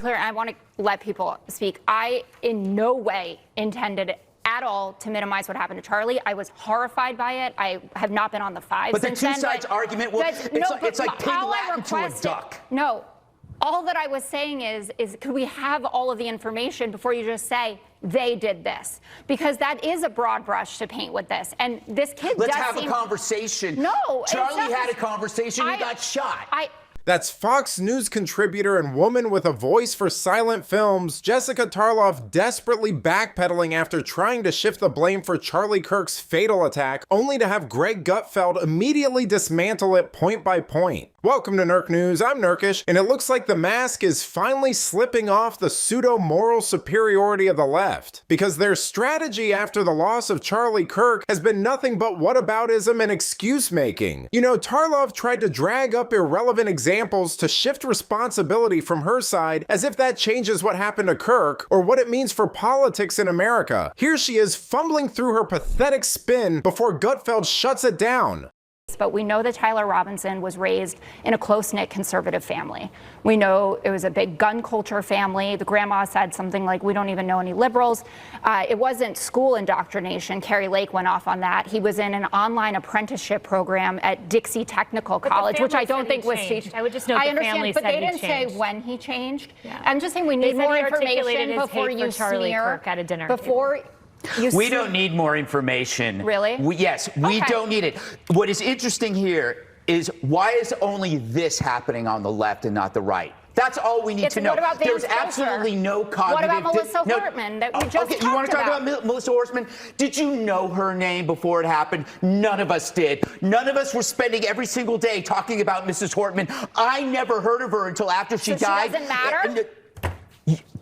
Clear, I want to let people speak. I in no way intended at all to minimize what happened to Charlie. I was horrified by it. I have not been on the five but since the two then. sides argument, well, it's like pig Latin to a duck. No, all that I was saying is could we have all of the information before you just say they did this? Because that is a broad brush to paint with this. And this kid Let's have a conversation. No, Charlie had a conversation. He got shot. That's Fox News contributor and woman with a voice for silent films, Jessica Tarlov, desperately backpedaling after trying to shift the blame for Charlie Kirk's fatal attack, only to have Greg Gutfeld immediately dismantle it point by point. Welcome to Nerk News, I'm Nerkish, and it looks like the mask is finally slipping off the pseudo-moral superiority of the left, because their strategy after the loss of Charlie Kirk has been nothing but whataboutism and excuse-making. You know, Tarlov tried to drag up irrelevant examples to shift responsibility from her side as if that changes what happened to Kirk or what it means for politics in America. Here she is fumbling through her pathetic spin before Gutfeld shuts it down. But we know that Tyler Robinson was raised in a close-knit conservative family. We know it was a big gun culture family. The grandma said something like, we don't even know any liberals. It wasn't school indoctrination. Carrie Lake went off on that. He was in an online apprenticeship program at Dixie Technical College, which I don't think was changed. I would just note the family said but they didn't say when he changed. Yeah. I'm just saying we need more information before you Charlie smear. Kirk at a dinner. We don't need more information. Really? Yes, we don't need it. What is interesting here is why is only this happening on the left and not the right? That's all we need to know. There's absolutely no cognitive... What about Melissa Hortman that we just talked about? You want to talk about Melissa Hortman? Did you know her name before it happened? None of us did. None of us were spending every single day talking about Mrs. Hortman. I never heard of her until after she died. So she doesn't matter?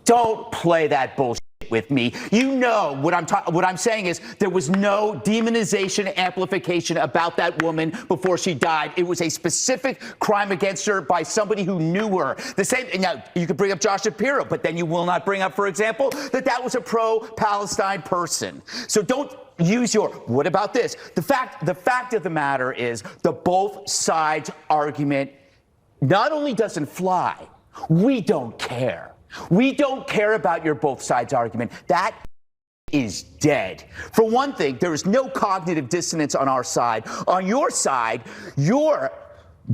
Don't play that bullshit with me. You know what I'm saying is there was no demonization, amplification about that woman before she died. It was a specific crime against her by somebody who knew her. The same. Now you could bring up Josh Shapiro, but then you will not bring up, for example, that was a pro-Palestine person. So don't use your what about this? The fact of the matter is the both sides argument not only doesn't fly, we don't care. We don't care about your both sides argument. That is dead. For one thing, there is no cognitive dissonance on our side. On your side, your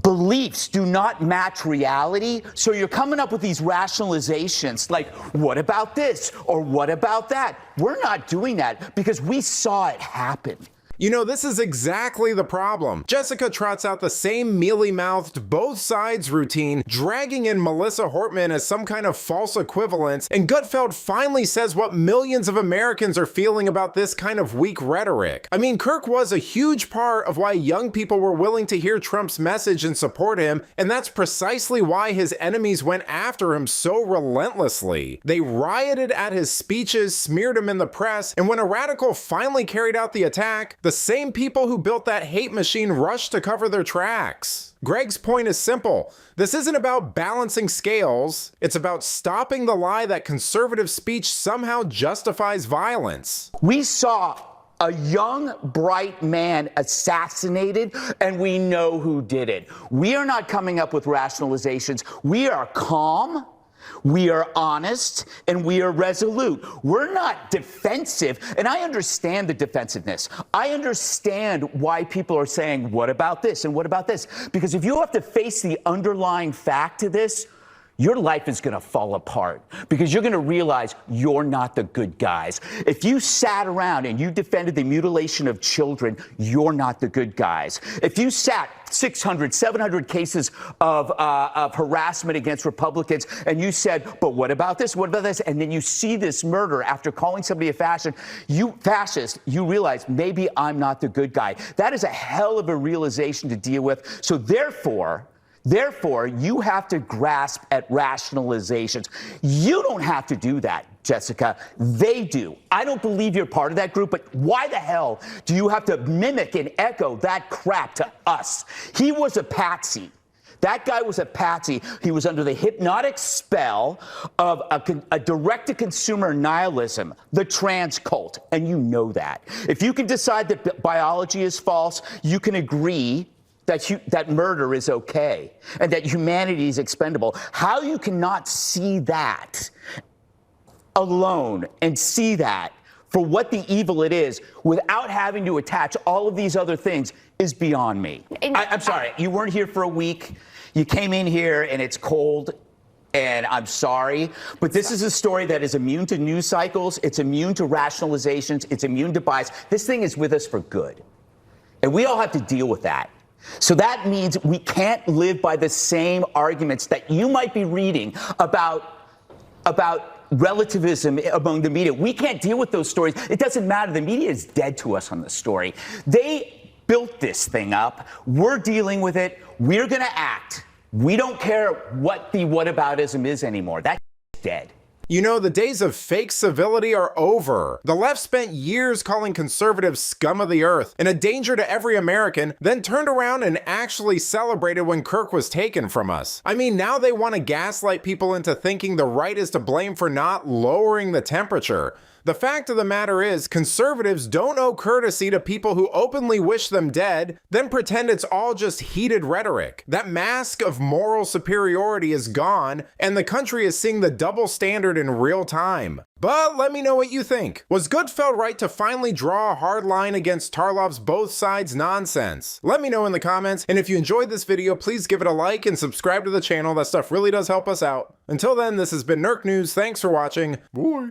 beliefs do not match reality, so you're coming up with these rationalizations like, what about this or what about that? We're not doing that because we saw it happen. You know, this is exactly the problem. Jessica trots out the same mealy-mouthed both sides routine, dragging in Melissa Hortman as some kind of false equivalence, and Gutfeld finally says what millions of Americans are feeling about this kind of weak rhetoric. I mean, Kirk was a huge part of why young people were willing to hear Trump's message and support him, and that's precisely why his enemies went after him so relentlessly. They rioted at his speeches, smeared him in the press, and when a radical finally carried out the attack, the same people who built that hate machine rushed to cover their tracks. Greg's point is simple. This isn't about balancing scales. It's about stopping the lie that conservative speech somehow justifies violence. We saw a young, bright man assassinated, and we know who did it. We are not coming up with rationalizations. We are calm. We are honest and we are resolute. We're not defensive. And I understand the defensiveness. I understand why people are saying, what about this and what about this? Because if you have to face the underlying fact to this, your life is going to fall apart because you're going to realize you're not the good guys. If you sat around and you defended the mutilation of children, you're not the good guys. If you sat 600, 700 cases of harassment against Republicans and you said, but what about this? What about this? And then you see this murder after calling somebody a fascist, you realize maybe I'm not the good guy. That is a hell of a realization to deal with. So therefore, you have to grasp at rationalizations. You don't have to do that, Jessica. They do. I don't believe you're part of that group, but why the hell do you have to mimic and echo that crap to us? He was a patsy. That guy was a patsy. He was under the hypnotic spell of a direct-to-consumer nihilism, the trans cult, and you know that. If you can decide that biology is false, you can agree that murder is okay and that humanity is expendable. How you cannot see that alone and see that for what the evil it is without having to attach all of these other things is beyond me. I'm sorry, you weren't here for a week. You came in here and it's cold, and I'm sorry, but this is a story that is immune to news cycles, it's immune to rationalizations, it's immune to bias. This thing is with us for good, and we all have to deal with that. So that means we can't live by the same arguments that you might be reading about relativism among the media. We can't deal with those stories. It doesn't matter. The media is dead to us on this story. They built this thing up. We're dealing with it. We're going to act. We don't care what the whataboutism is anymore. That's dead. You know, the days of fake civility are over. The left spent years calling conservatives scum of the earth and a danger to every American, then turned around and actually celebrated when Kirk was taken from us. I mean, now they want to gaslight people into thinking the right is to blame for not lowering the temperature. The fact of the matter is, conservatives don't owe courtesy to people who openly wish them dead, then pretend it's all just heated rhetoric. That mask of moral superiority is gone, and the country is seeing the double standard in real time. But let me know what you think. Was Gutfeld right to finally draw a hard line against Tarlov's both sides nonsense? Let me know in the comments, and if you enjoyed this video, please give it a like and subscribe to the channel. That stuff really does help us out. Until then, this has been Nerk News. Thanks for watching. Bye.